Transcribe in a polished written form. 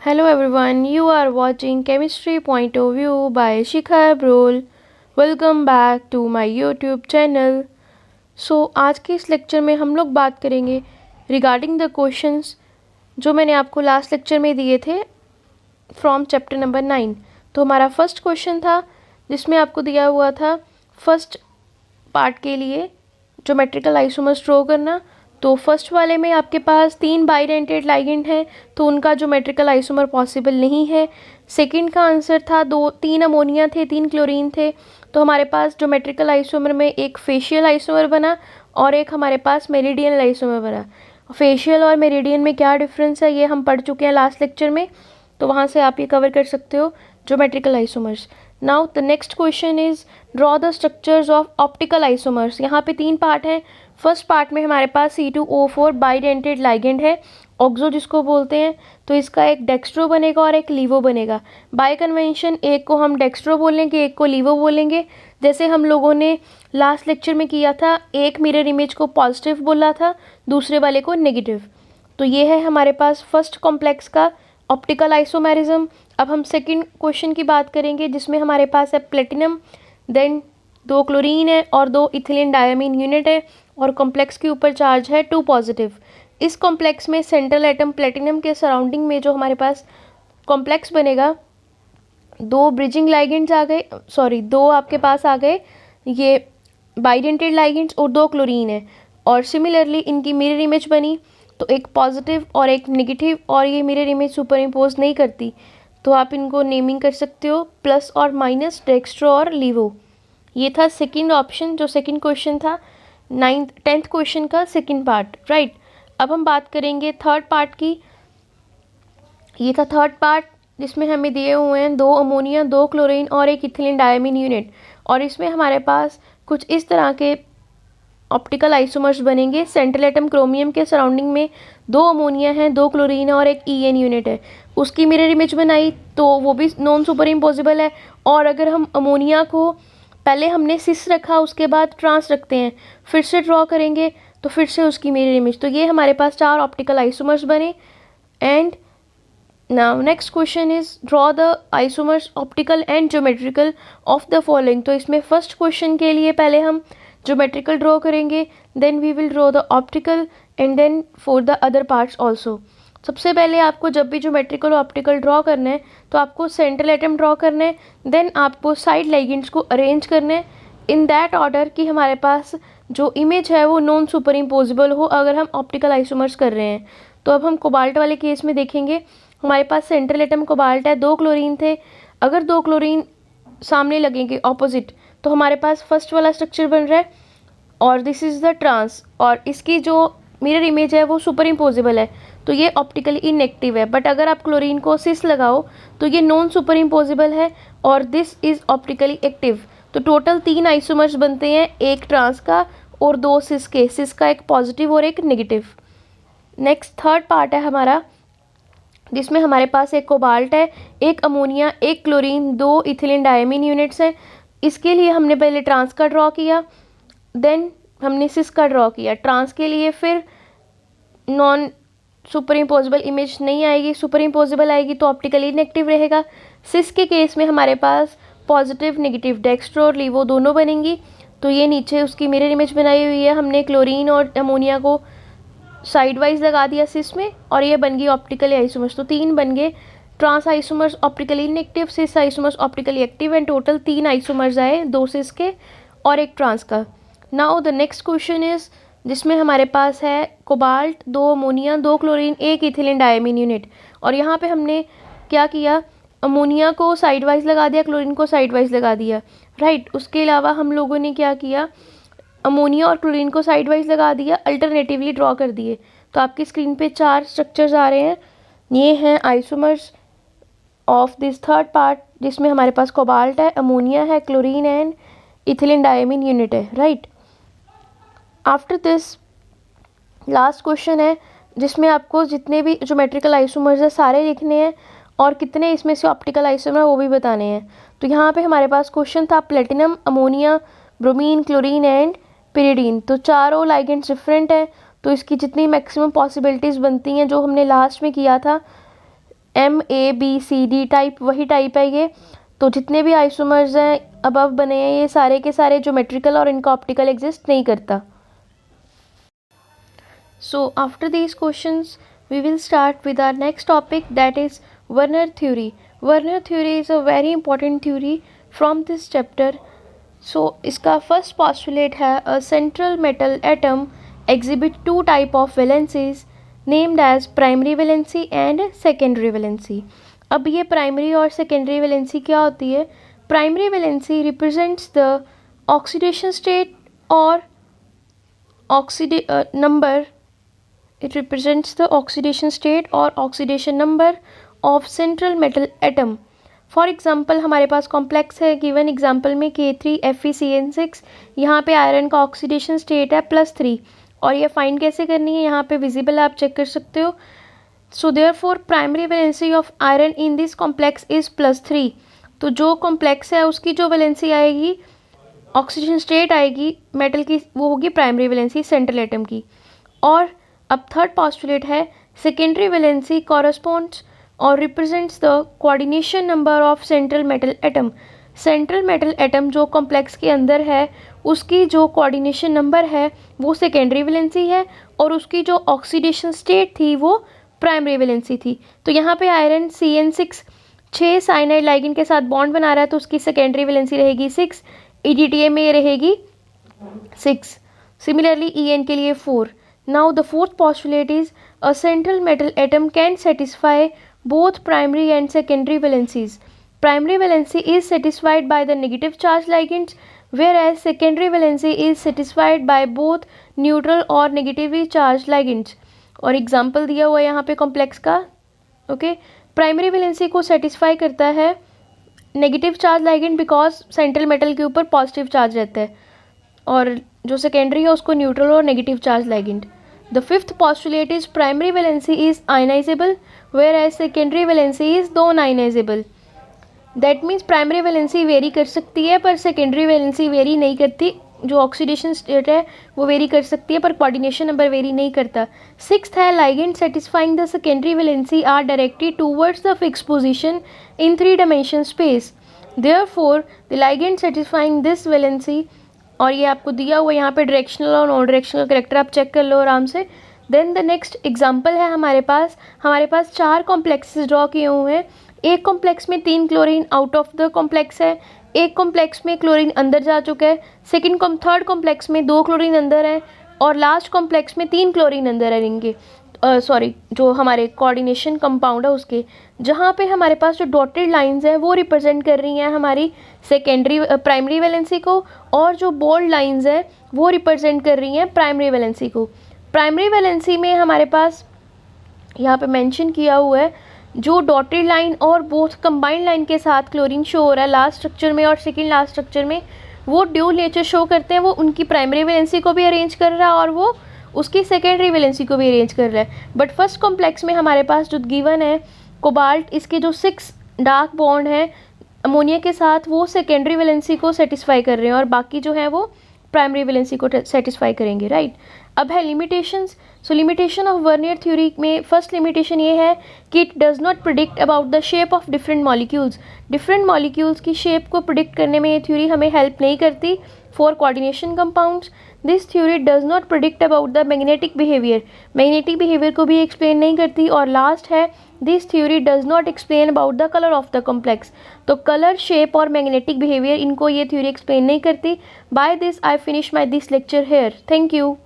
Hello everyone, you are watching Chemistry Point of View by Shikha Abrol. Welcome back to my YouTube channel. आज के इस lecture में हम लोग बात करेंगे रिगार्डिंग द क्वेश्चंस जो मैंने आपको लास्ट लेक्चर में दिए थे फ्रॉम चैप्टर नंबर 9। तो हमारा फर्स्ट क्वेश्चन था जिसमें आपको दिया हुआ था फर्स्ट पार्ट के लिए ज्योमेट्रिकल आइसोमर्स ड्रॉ करना। तो फर्स्ट वाले में आपके पास 3 बाइडेंटेड लाइगेंड हैं तो उनका ज्योमेट्रिकल आइसोमर पॉसिबल नहीं है। सेकंड का आंसर था 3 अमोनिया थे, 3 क्लोरीन थे, तो हमारे पास ज्योमेट्रिकल आइसोमर में एक फेशियल आइसोमर बना और एक हमारे पास मेरिडियनल आइसोमर बना। फेशियल और मेरिडियन में क्या डिफरेंस है ये हम पढ़ चुके हैं लास्ट लेक्चर में, तो वहाँ से आप ये कवर कर सकते हो geometrical isomers. Now the next question is draw the structures of optical isomers. यहाँ पे 3 पार्ट हैं। फर्स्ट पार्ट में हमारे पास C2O4 बाइडेंटेड लाइगेंड है, ऑक्सो जिसको बोलते हैं, तो इसका एक डेक्स्ट्रो बनेगा और एक लीवो बनेगा। बाय कन्वेंशन एक को हम डेक्स्ट्रो बोलेंगे, एक को लीवो बोलेंगे। जैसे हम लोगों ने लास्ट लेक्चर में किया था, एक मिरर इमेज को पॉजिटिव बोला था, दूसरे वाले को नेगेटिव। तो ये है हमारे पास फर्स्ट कॉम्प्लेक्स का ऑप्टिकल आइसोमेरिज्म। अब हम सेकंड क्वेश्चन की बात करेंगे जिसमें हमारे पास है प्लेटिनम, देन 2 क्लोरीन है और 2 इथिलीन डायमीन यूनिट है और कॉम्प्लेक्स के ऊपर चार्ज है 2 पॉजिटिव। इस कॉम्प्लेक्स में सेंट्रल एटम प्लेटिनम के सराउंडिंग में जो हमारे पास कॉम्प्लेक्स बनेगा, 2 ब्रिजिंग लाइगेंड्स आ गए, 2 आपके पास आ गए ये बाइडेंटेड लाइगेंड्स और 2 क्लोरीन है। और सिमिलरली इनकी मिरर इमेज बनी, तो एक पॉजिटिव और एक नेगेटिव, और ये मिरर इमेज सुपर इम्पोज नहीं करती, तो आप इनको नेमिंग कर सकते हो प्लस और माइनस, डेक्स्ट्रो और लीवो। ये था सेकंड ऑप्शन जो सेकंड क्वेश्चन था 10th क्वेश्चन का सेकंड पार्ट, राइट। अब हम बात करेंगे थर्ड पार्ट की। ये था थर्ड पार्ट जिसमें हमें दिए हुए हैं 2 अमोनिया, 2 क्लोरीन और एक इथिलीन डायमीन यूनिट, और इसमें हमारे पास कुछ इस तरह के ऑप्टिकल आइसोमर्स बनेंगे। सेंट्रल एटम क्रोमियम के सराउंडिंग में 2 अमोनिया हैं, 2 क्लोरीन है और एक EN यूनिट है। उसकी मिरर इमेज बनाई तो वो भी नॉन सुपर इम्पोजिबल है। और अगर हम अमोनिया को पहले हमने सिस रखा, उसके बाद ट्रांस रखते हैं, फिर से ड्रॉ करेंगे तो फिर से उसकी मिरर इमेज, तो ये हमारे पास 4 ऑप्टिकल आइसोमर्स बने। And now next question is draw the isomers optical and geometrical of the following. तो इसमें फर्स्ट क्वेश्चन के लिए पहले हम ज्योमेट्रिकल ड्रॉ करेंगे, then we will draw the optical and then for the other parts also. सबसे पहले आपको जब भी ज्योमेट्रिकल और ऑप्टिकल ड्रॉ करना है तो आपको सेंट्रल एटम ड्रॉ करना है, देन आपको साइड लाइगेंड्स को अरेंज करना है इन दैट ऑर्डर कि हमारे पास जो इमेज है वो नॉन सुपर इम्पोजिबल हो अगर हम ऑप्टिकल आइसोमर्स कर रहे हैं। तो अब हम कोबाल्ट वाले केस में देखेंगे, हमारे पास सेंट्रल एटम कोबाल्ट है, 2 क्लोरीन थे। अगर 2 क्लोरीन सामने लगेंगे ऑपोजिट तो हमारे पास फर्स्ट वाला स्ट्रक्चर बन रहा है और दिस इज़ द ट्रांस, और इसकी जो मिरर इमेज है वो सुपर इम्पोजिबल है, तो ये ऑप्टिकली इनएक्टिव है। बट अगर आप क्लोरीन को सिस लगाओ तो ये नॉन सुपर इम्पोजिबल है और दिस इज़ ऑप्टिकली एक्टिव। तो टोटल 3 आइसोमर्स बनते हैं, एक ट्रांस का और 2 सिस के, सिस का एक पॉजिटिव और एक नेगेटिव। नेक्स्ट थर्ड पार्ट है हमारा जिसमें हमारे पास एक कोबाल्ट है, एक अमोनिया, एक क्लोरीन, 2 इथिलीन डायमीन यूनिट्स हैं। इसके लिए हमने पहले ट्रांस का ड्रॉ किया, देन हमने सिस का ड्रॉ किया। ट्रांस के लिए फिर नॉन सुपर इम्पोजिबल इमेज नहीं आएगी, सुपर इम्पोजिबल आएगी तो ऑप्टिकली इनएक्टिव रहेगा। सिस के केस में हमारे पास पॉजिटिव नेगेटिव, डेक्स्ट्रो और लीवो दोनों बनेंगी। तो ये नीचे उसकी मिरर इमेज बनाई हुई है, हमने क्लोरीन और अमोनिया को साइड वाइज लगा दिया सिस में और ये बन गई ऑप्टिकली आइसोमर्स। तो 3 बन गए, trans isomers optically inactive, cis isomers optically active, and total 3 isomers आए, 2 सिस के और एक ट्रांस का। Now the next question is जिसमें हमारे पास है कोबाल्ट, 2 अमोनिया, 2 क्लोरीन, एक इथिलीन डायमीन यूनिट, और यहाँ पे हमने क्या किया, अमोनिया को साइड वाइज लगा दिया, क्लोरीन को साइड वाइज लगा दिया, राइट। उसके अलावा हम लोगों ने क्या किया, अमोनिया और क्लोरीन को साइड वाइज लगा दिया, अल्टरनेटिवली ड्रॉ कर दिए। तो आपकी स्क्रीन पे 4 स्ट्रक्चर्स आ रहे हैं, ये हैं isomers of this third part जिसमें हमारे पास कोबाल्ट है, अमोनिया है, chlorine and ethylene diamine unit है, right. After this last question है जिसमें आपको जितने भी ज्योमेट्रिकल आइसोमर्स है सारे लिखने हैं और कितने इसमें से ऑप्टिकल आइसोमर वो भी बताने हैं। तो यहाँ पे हमारे पास क्वेश्चन था platinum, ammonia, bromine, chlorine and pyridine. तो चारों लाइगेंड्स डिफरेंट हैं, तो इसकी जितनी मैक्सिमम पॉसिबिलिटीज़ बनती हैं जो हमने लास्ट में किया था MABCD टाइप वही टाइप है ये। तो जितने भी आइसोमर्स हैं अबव बने हैं ये सारे के सारे ज्योमेट्रिकल और इनका ऑप्टिकल एग्जिस्ट नहीं करता। So after these questions we will start with our next topic, that is Werner theory. Werner theory is a very important theory from this chapter. So इसका first postulate है a central metal atom exhibit two type of valencies named as primary valency and secondary valency. अब ये primary और secondary valency क्या होती है? Primary valency represents the oxidation state or number. It represents the oxidation state or oxidation number of central metal atom. For example हमारे पास complex है given example में K3FeCN6, यहाँ पे आयरन का ऑक्सीडेशन स्टेट है +3 और ये फाइंड कैसे करनी है यहाँ पे विजिबल आप चेक कर सकते हो। So therefore primary valency of iron in this complex is +3। तो जो कॉम्प्लेक्स है उसकी जो वैलेंसी आएगी ऑक्सीडेशन स्टेट आएगी मेटल की वो होगी प्राइमरी वैलेंसी सेंट्रल एटम की। और अब थर्ड पोस्टुलेट है सेकेंडरी वैलेंसी कॉरस्पॉन्ड्स और represents the coordination number of central metal atom. Central metal atom जो कॉम्प्लेक्स के अंदर है उसकी जो कोऑर्डिनेशन नंबर है वो सेकेंडरी वैलेंसी है और उसकी जो ऑक्सीडेशन स्टेट थी वो प्राइमरी वैलेंसी थी। तो यहाँ पे आयरन CN6 6 साइनाइड लाइगेंड के साथ बॉन्ड बना रहा है तो उसकी सेकेंडरी वैलेंसी रहेगी 6, EDTA में ये रहेगी 6, सिमिलरली EN के लिए 4। Now the fourth postulate is a central metal atom can satisfy both primary and secondary valencies. Primary valency is satisfied by the negative charge ligands whereas secondary valency is satisfied by both neutral or negatively charged ligands. और example दिया हुआ है यहाँ पे complex का। Okay, primary valency को satisfy करता है negative charge ligand because central metal के ऊपर पॉजिटिव चार्ज रहता है और जो सेकेंडरी है उसको न्यूट्रल और negative charge ligand. The fifth postulate is primary valency is ionizable whereas secondary valency is non-ionizable. That means primary valency very कर सकती है पर secondary valency वेरी नहीं करती। जो ऑक्सीडेशन स्टेट है वो वेरी कर सकती है पर कोऑर्डिनेशन नंबर वेरी नहीं करता। सिक्स्थ है ligand satisfying the secondary valency are directed towards the fixed position in 3-dimensional space. Therefore the ligand satisfying this valency, और ये आपको दिया हुआ यहाँ पे डायरेक्शनल और नॉन डायरेक्शनल करेक्टर आप चेक कर लो आराम से। देन द नेक्स्ट एग्जांपल है हमारे पास 4 कॉम्प्लेक्सेस ड्रॉ किए हुए हैं। एक कॉम्प्लेक्स में 3 chlorine out of the complex है, एक कॉम्प्लेक्स में क्लोरीन अंदर जा चुका है, थर्ड कॉम्प्लेक्स में 2 क्लोरीन अंदर है और लास्ट कॉम्प्लेक्स में 3 क्लोरीन अंदर रहेंगे। जो हमारे कोऑर्डिनेशन कंपाउंड है उसके, जहाँ पे हमारे पास जो डॉटेड लाइंस हैं वो रिप्रेजेंट कर रही हैं हमारी प्राइमरी वैलेंसी को और जो बोल्ड लाइंस हैं वो रिप्रेजेंट कर रही हैं प्राइमरी वैलेंसी को। प्राइमरी वैलेंसी में हमारे पास यहाँ पे मेंशन किया हुआ है जो डॉटेड लाइन और बोथ कंबाइंड लाइन के साथ क्लोरीन शो हो रहा है लास्ट स्ट्रक्चर में और सेकेंड लास्ट स्ट्रक्चर में, वो ड्यूल नेचर शो करते हैं। वो उनकी प्राइमरी वैलेंसी को भी अरेंज कर रहा है और वो उसकी सेकेंडरी वैलेंसी को भी अरेंज कर रहा है। बट फर्स्ट कॉम्प्लेक्स में हमारे पास जो गिवन है कोबाल्ट, इसके जो 6 डार्क बॉन्ड हैं अमोनिया के साथ वो सेकेंडरी वैलेंसी को सेटिस्फाई कर रहे हैं और बाकी जो है वो प्राइमरी वैलेंसी को सेटिस्फाई करेंगे, राइट। अब है limitations. So limitation of vernier theory में फर्स्ट लिमिटेशन ये है कि it does not predict about the shape of different molecules. Different molecules की शेप को प्रिडिक्ट करने में ये थ्योरी हमें हेल्प नहीं करती for coordination compounds. This theory does not predict about the magnetic behaviour, magnetic behaviour को भी एक्सप्लेन नहीं करती। और लास्ट है this theory does not explain about the colour of the complex. तो कलर, शेप और मैग्नेटिक बिहेवियर इनको ये थ्योरी एक्सप्लेन नहीं करती। By this I finish my this lecture here. Thank you.